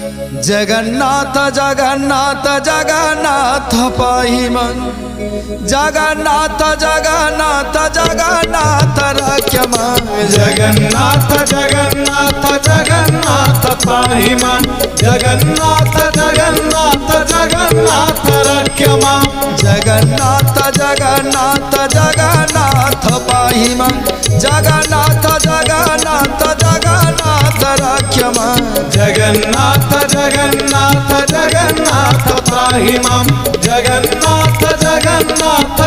जगन्नाथ जगन्नाथ जगन्नाथ पाहि मां जगन्नाथ जगन्नाथ जगन्नाथ रक्ष मां जगन्नाथ जगन्नाथ जगन्नाथ पाहि मां जगन्नाथ जगन्नाथ जगन्नाथ रक्ष मां जगन्नाथ जगन्नाथ जगन्नाथ पाहि मां जगन्नाथ जगन्नाथ जगन्नाथ रक्ष मां जगन्नाथ जगन्नाथ जगन्नाथ पाहि मां जगन्नाथ जगन्नाथ